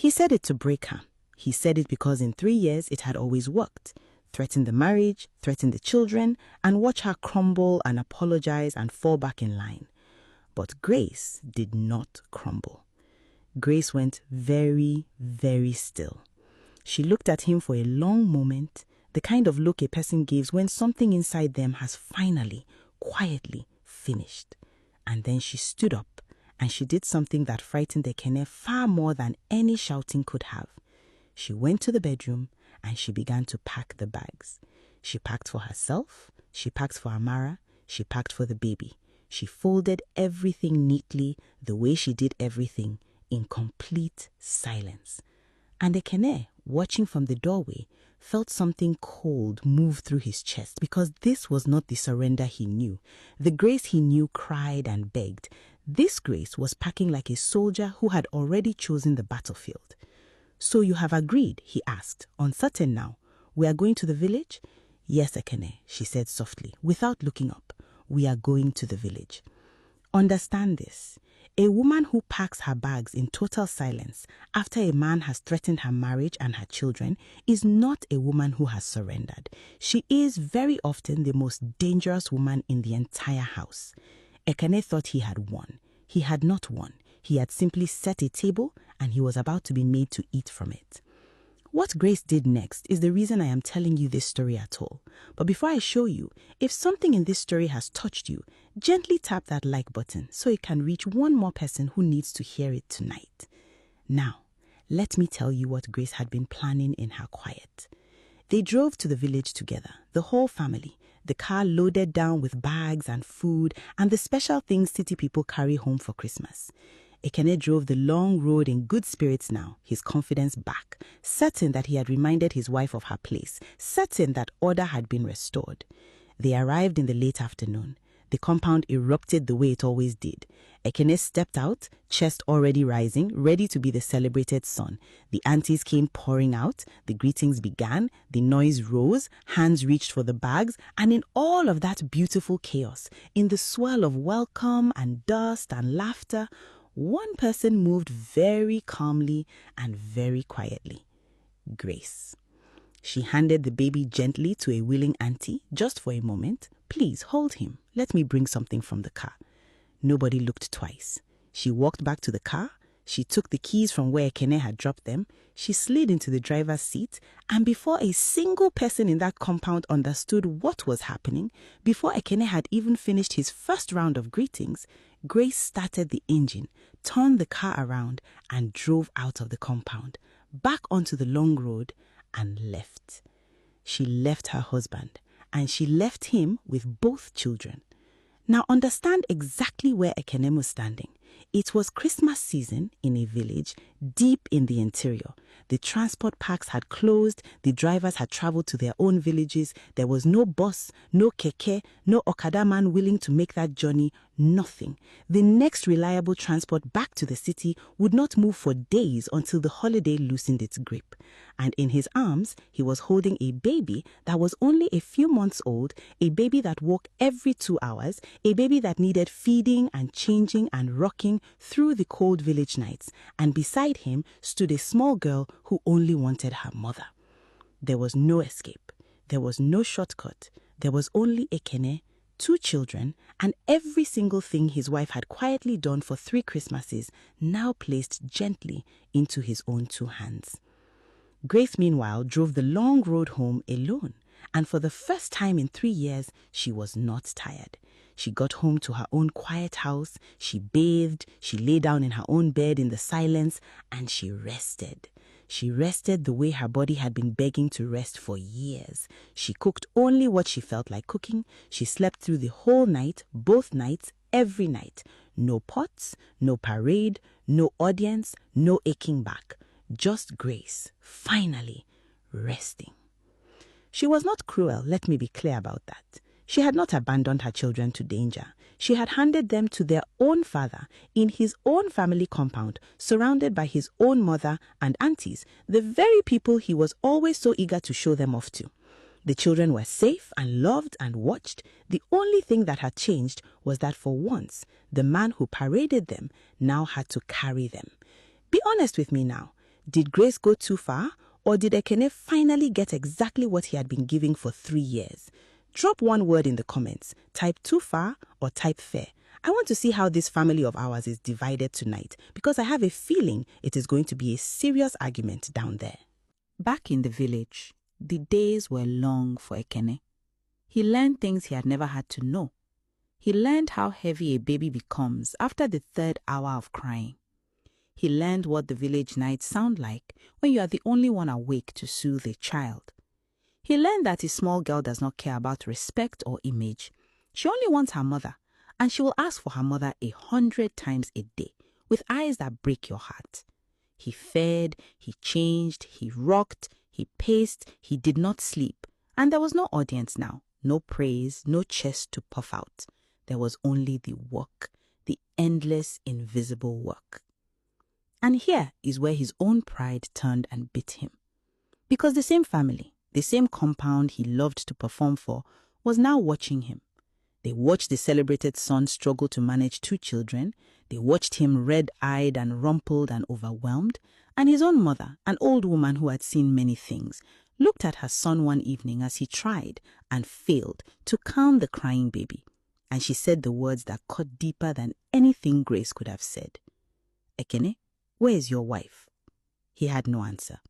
He said it to break her. He said it because in 3 years it had always worked. Threaten the marriage, threaten the children, and watch her crumble and apologize and fall back in line. But Grace did not crumble. Grace went very, very still. She looked at him for a long moment, the kind of look a person gives when something inside them has finally, quietly finished. And then she stood up and she did something that frightened Ekene far more than any shouting could have. She went to the bedroom and she began to pack the bags. She packed for herself, she packed for Amara, she packed for the baby. She folded everything neatly the way she did everything, in complete silence. And Ekene, watching from the doorway, felt something cold move through his chest because this was not the surrender he knew. The Grace he knew cried and begged. This Grace was packing like a soldier who had already chosen the battlefield. "So you have agreed?" he asked, uncertain now. "We are going to the village?" "Yes, Ekene," she said softly, without looking up. "We are going to the village." Understand this. A woman who packs her bags in total silence after a man has threatened her marriage and her children is not a woman who has surrendered. She is very often the most dangerous woman in the entire house. Ekene thought he had won. He had not won. He had simply set a table and he was about to be made to eat from it. What Grace did next is the reason I am telling you this story at all. But before I show you, if something in this story has touched you, gently tap that like button so it can reach one more person who needs to hear it tonight. Now, let me tell you what Grace had been planning in her quiet. They drove to the village together, the whole family, the car loaded down with bags and food and the special things city people carry home for Christmas. Ekene drove the long road in good spirits now, his confidence back, certain that he had reminded his wife of her place, certain that order had been restored. They arrived in the late afternoon. The compound erupted the way it always did. Ekene stepped out, chest already rising, ready to be the celebrated son. The aunties came pouring out, the greetings began, the noise rose, hands reached for the bags, and in all of that beautiful chaos, in the swirl of welcome and dust and laughter, one person moved very calmly and very quietly. Grace. She handed the baby gently to a willing auntie, just for a moment. "Please hold him. Let me bring something from the car." Nobody looked twice. She walked back to the car. She took the keys from where Ekene had dropped them. She slid into the driver's seat, and before a single person in that compound understood what was happening, before Ekene had even finished his first round of greetings, Grace started the engine, turned the car around, and drove out of the compound, back onto the long road, and left. She left her husband, and she left him with both children. Now understand exactly where Ekene was standing. It was Christmas season in a village deep in the interior. The transport parks had closed, the drivers had traveled to their own villages, there was no bus, no keke, no Okada man willing to make that journey, nothing. The next reliable transport back to the city would not move for days until the holiday loosened its grip. And in his arms, he was holding a baby that was only a few months old, a baby that woke every 2 hours, a baby that needed feeding and changing and rocking through the cold village nights, and beside him stood a small girl who only wanted her mother. There was no escape. There was no shortcut. There was only Ekene, 2 children, and every single thing his wife had quietly done for 3 Christmases now placed gently into his own 2 hands. Grace, meanwhile, drove the long road home alone, and for the first time in 3 years, she was not tired. She got home to her own quiet house, she bathed, she lay down in her own bed in the silence, and she rested. She rested the way her body had been begging to rest for years. She cooked only what she felt like cooking. She slept through the whole night, both nights, every night. No pots, no parade, no audience, no aching back. Just Grace, finally, resting. She was not cruel, let me be clear about that. She had not abandoned her children to danger. She had handed them to their own father in his own family compound, surrounded by his own mother and aunties, the very people he was always so eager to show them off to. The children were safe and loved and watched. The only thing that had changed was that for once, the man who paraded them now had to carry them. Be honest with me now. Did Grace go too far, or did Ekene finally get exactly what he had been giving for 3 years? Drop one word in the comments. Type too far or type fair. I want to see how this family of ours is divided tonight, because I have a feeling it is going to be a serious argument down there. Back in the village, the days were long for Ekene. He learned things he had never had to know. He learned how heavy a baby becomes after the 3rd hour of crying. He learned what the village nights sound like when you are the only one awake to soothe a child. He learned that a small girl does not care about respect or image. She only wants her mother, and she will ask for her mother 100 times a day, with eyes that break your heart. He fed, he changed, he rocked, he paced, he did not sleep, and there was no audience now, no praise, no chest to puff out. There was only the work, the endless, invisible work. And here is where his own pride turned and bit him. Because the same family, the same compound he loved to perform for, was now watching him. They watched the celebrated son struggle to manage 2 children. They watched him red-eyed and rumpled and overwhelmed. And his own mother, an old woman who had seen many things, looked at her son one evening as he tried and failed to calm the crying baby. And she said the words that cut deeper than anything Grace could have said. "Ekene, where is your wife?" He had no answer.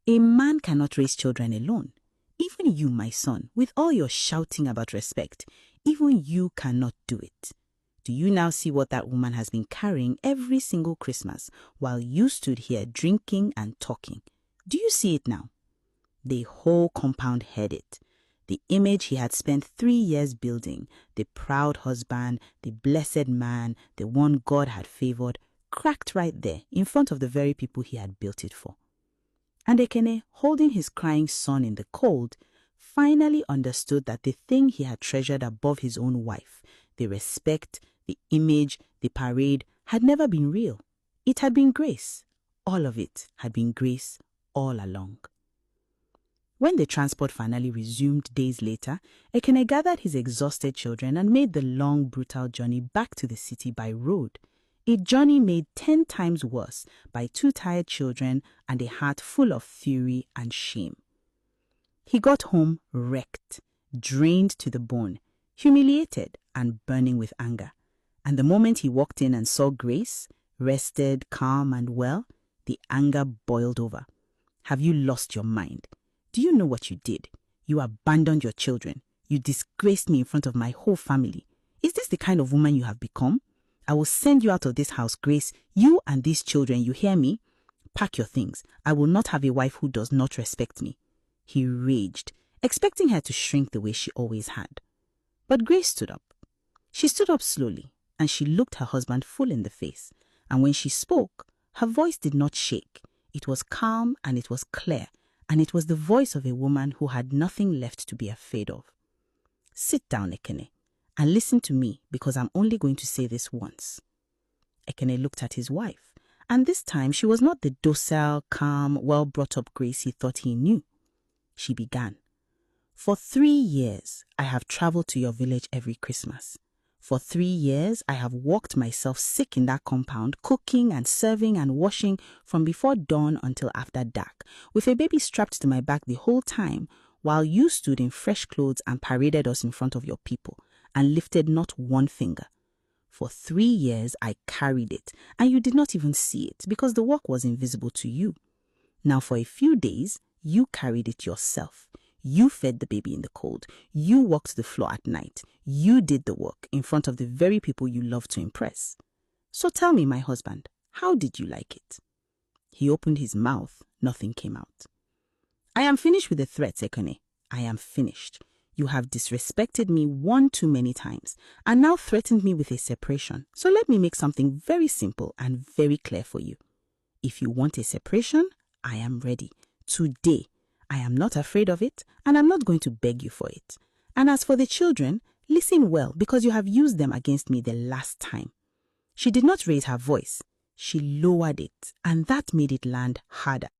A man cannot raise children alone. Even you, my son, with all your shouting about respect, even you cannot do it. Do you now see what that woman has been carrying every single Christmas while you stood here drinking and talking? Do you see it now? The whole compound heard it. The image he had spent 3 years building, the proud husband, the blessed man, the one God had favored, cracked right there in front of the very people he had built it for. And Ekene, holding his crying son in the cold, finally understood that the thing he had treasured above his own wife, the respect, the image, the parade, had never been real. It had been Grace. All of it had been Grace all along. When the transport finally resumed days later, Ekene gathered his exhausted children and made the long, brutal journey back to the city by road. A journey made 10 times worse by 2 tired children and a heart full of fury and shame. He got home wrecked, drained to the bone, humiliated and burning with anger. And the moment he walked in and saw Grace, rested, calm and well, the anger boiled over. Have you lost your mind? Do you know what you did? You abandoned your children. You disgraced me in front of my whole family. Is this the kind of woman you have become? I will send you out of this house, Grace. You and these children, you hear me? Pack your things. I will not have a wife who does not respect me. He raged, expecting her to shrink the way she always had. But Grace stood up. She stood up slowly, and she looked her husband full in the face. And when she spoke, her voice did not shake. It was calm and it was clear, and it was the voice of a woman who had nothing left to be afraid of. Sit down, Ekene, and listen to me, because I'm only going to say this once. Ekene looked at his wife, and this time she was not the docile, calm, well-brought-up Grace he thought he knew. She began, "For 3 years, I have traveled to your village every Christmas. For 3 years, I have walked myself sick in that compound, cooking and serving and washing from before dawn until after dark, with a baby strapped to my back the whole time, while you stood in fresh clothes and paraded us in front of your people, and lifted not one finger. For 3 years, I carried it, and you did not even see it, because the work was invisible to you. Now for a few days, you carried it yourself. You fed the baby in the cold. You walked the floor at night. You did the work in front of the very people you love to impress. So tell me, my husband, how did you like it?" He opened his mouth. Nothing came out. "I am finished with the threats, Ekene. I am finished. You have disrespected me 1 too many times and now threatened me with a separation. So let me make something very simple and very clear for you. If you want a separation, I am ready. Today. I am not afraid of it, and I'm not going to beg you for it. And as for the children, listen well, because you have used them against me the last time." She did not raise her voice. She lowered it, and that made it land harder.